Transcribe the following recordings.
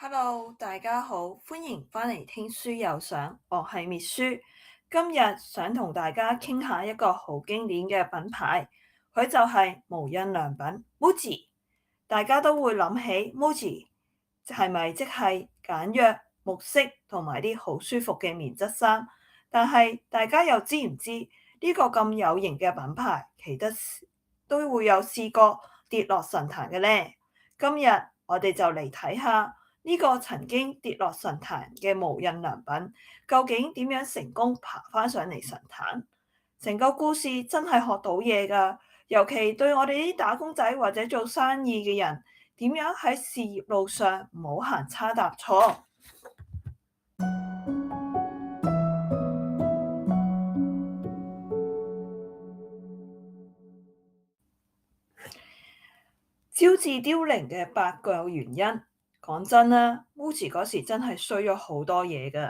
Hello，大家好，歡迎返嚟聽書有賞，我係滅書。今日想同大家傾下一個好經典嘅品牌，佢就係無印良品 MUJI。大家都會諗起 MUJI，係咪即係簡約、木色同埋啲好舒服嘅棉質衫？但係大家又知唔知呢個咁有型嘅品牌，其實都會有試過跌落神壇嘅呢？今日我哋就嚟睇下。呢個曾經跌落神壇嘅無印良品，究竟點樣成功爬返上嚟神壇？成個故事真係學到嘢㗎，尤其對我哋啲打工仔或者做生意嘅人，點樣喺事業路上唔好行差踏錯。招致凋零嘅8個原因，講真啦，MUJI 嗰時真係衰咗好多嘢㗎。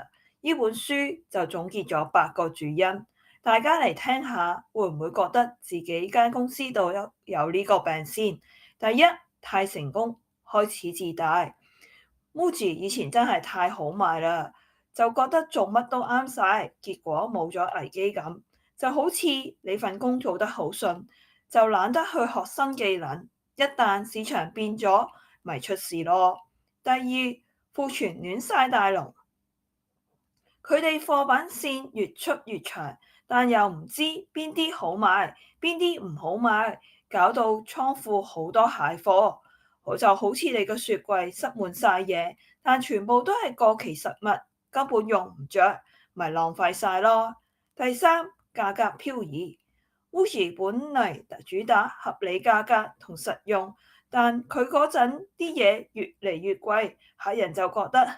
呢本書就總結咗8個主因，大家嚟聽下，會唔會覺得自己間公司度有呢個病先？第一，太成功，開始自大。MUJI 以前真係太好賣啦，就覺得做乜都啱晒，結果冇咗危機感，就好似你份工做得好順，就懶得去學新技能。一旦市場變咗，咪出事咯。第二，庫存亂晒大龍，佢哋貨品線越出越長，但又唔知邊啲好賣，邊啲唔好賣，搞到倉庫好多蟹貨。就好似你個雪櫃塞滿晒嘢，但全部都係過期實物，根本用唔着，咪浪費晒咯。第三，價格漂移。MUJI 本嚟主打合理價格同實用，但佢嗰陣啲嘢越嚟越貴，客人就覺得，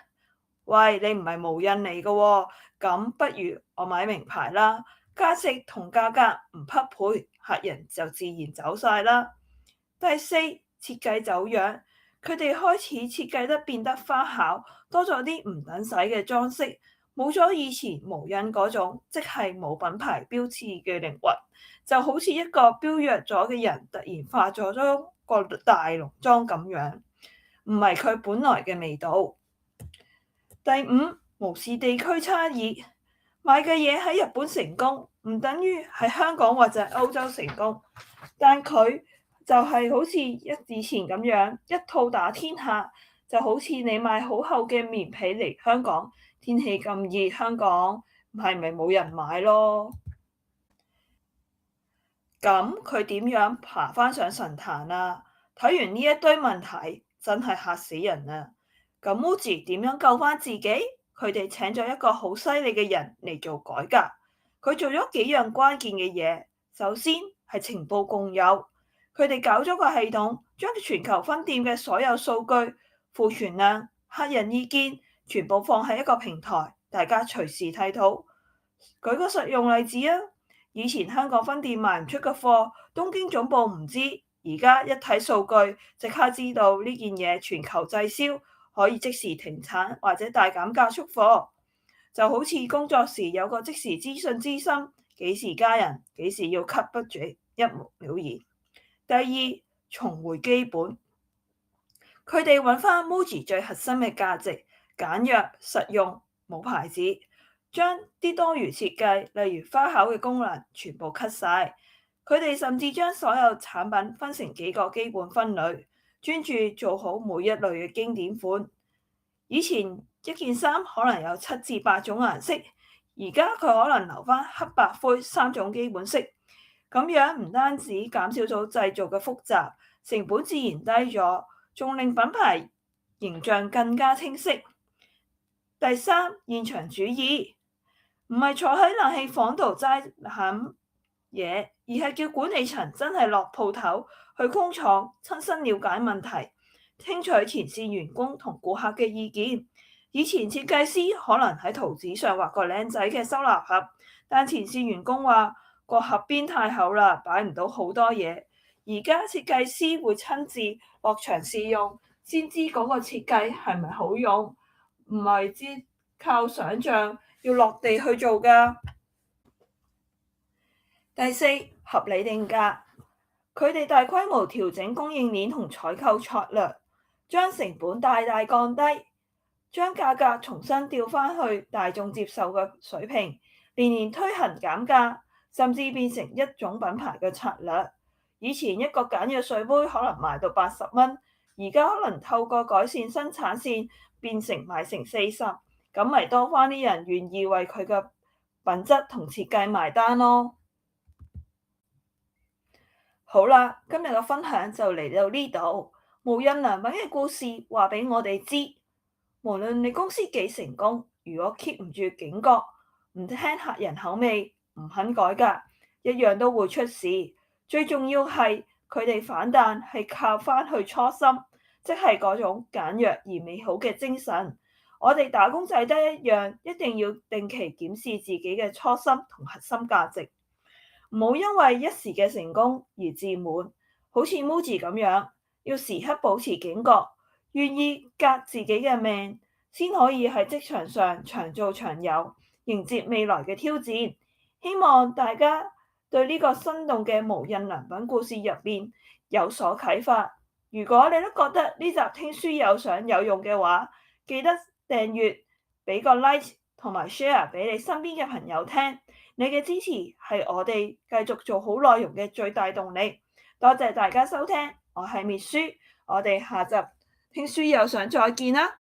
喂，你唔係無印嚟嘅喎，咁不如我買名牌啦。價值同價格唔匹配，客人就自然走晒啦。第四，設計走樣，佢哋開始設計得變得花巧，多咗啲唔等使嘅裝飾。冇咗以前無印嗰種，即係冇品牌標誌嘅靈魂，就好似一個標弱咗嘅人突然化咗個大濃妝咁樣，唔係佢本來嘅味道。第五，無視地區差異，買嘅嘢喺日本成功，唔等於喺香港或者歐洲成功，但佢就係好似以前咁樣一套打天下，就好似你買好厚嘅棉被嚟香港。天氣咁熱，香港係咪冇人買咯？咁佢點樣爬返上神壇啊？睇完呢一堆問題，真係嚇死人啊！咁 MUJI 點樣救返自己？佢哋請咗一個好犀利嘅人嚟做改革。佢做咗幾樣關鍵嘅嘢。首先係情報共有，佢哋搞咗個系統，將全球分店嘅所有數據、庫存量、客人意見，全部放喺一個平台，大家隨時睇到。舉個實用例子啊，以前香港分店賣唔出嘅貨，東京總部唔知，而家一睇數據，即刻知道呢件嘢全球滯銷，可以即時停產或者大減價出貨。就好似工作時有個即時資訊中心，幾時加人，幾時要 cut budget，一目了然。第二，重回基本。佢哋揾返 MUJI 最核心嘅價值，簡約實用，冇牌子，將啲多餘設計，例如花巧嘅功能，全部 cut 晒。佢哋甚至將所有產品分成幾個基本分類，專注做好每一類嘅經典款。以前一件衫可能有7至8種顏色，而家佢可能留返黑白灰3種基本色。咁樣唔單止減少咗製造嘅複雜，成本自然低咗，仲令品牌形象更加清晰。第三，現場主義，唔係坐喺冷氣房度齋諗嘢，而係叫管理層真係落鋪頭，去工廠親身了解問題，聽取前線員工同顧客嘅意見。以前設計師可能喺圖紙上畫個靚仔嘅收納盒，但前線員工話個盒邊太厚啦，擺唔到好多嘢。而家設計師會親自落場試用，先知嗰個設計係咪好用，唔係只靠想像，要落地去做㗎。第四，合理定價，佢哋大規模調整供應鏈同採購策略，將成本大大降低。將價格重新調返去大眾接受嘅水平，年年推行減價，甚至變成一種品牌嘅策略。以前一個簡約水杯可能賣到80蚊，而家可能透過改善生產線變成賣成40，咁咪多返啲人願意為佢嘅品質同設計埋單咯。好啦，今日嘅分享就嚟到呢度。無印良品嘅故事話俾我哋知，無論你公司幾成功，如果 keep 唔住警覺，唔聽客人口味，唔肯改革，一樣都會出事。最重要係佢哋反彈係靠返去初心，即係嗰種簡約而美好嘅精神。我哋打工仔都一樣，一定要定期檢視自己嘅初心同核心價值。唔好因為一時嘅成功而自滿，好似 Muji 咁樣，要時刻保持警覺，願意革自己嘅命，先可以喺職場上長做長有，迎接未來嘅挑戰。希望大家對呢個生動嘅無印良品故事入面有所啟發。如果你都覺得呢集聽書有想有用嘅話，記得訂閱，俾個 like 同埋 share 俾你身邊嘅朋友聽。你嘅支持係我哋繼續做好內容嘅最大動力。多謝大家收聽，我係滅書，我哋下集聽書友想再見啦。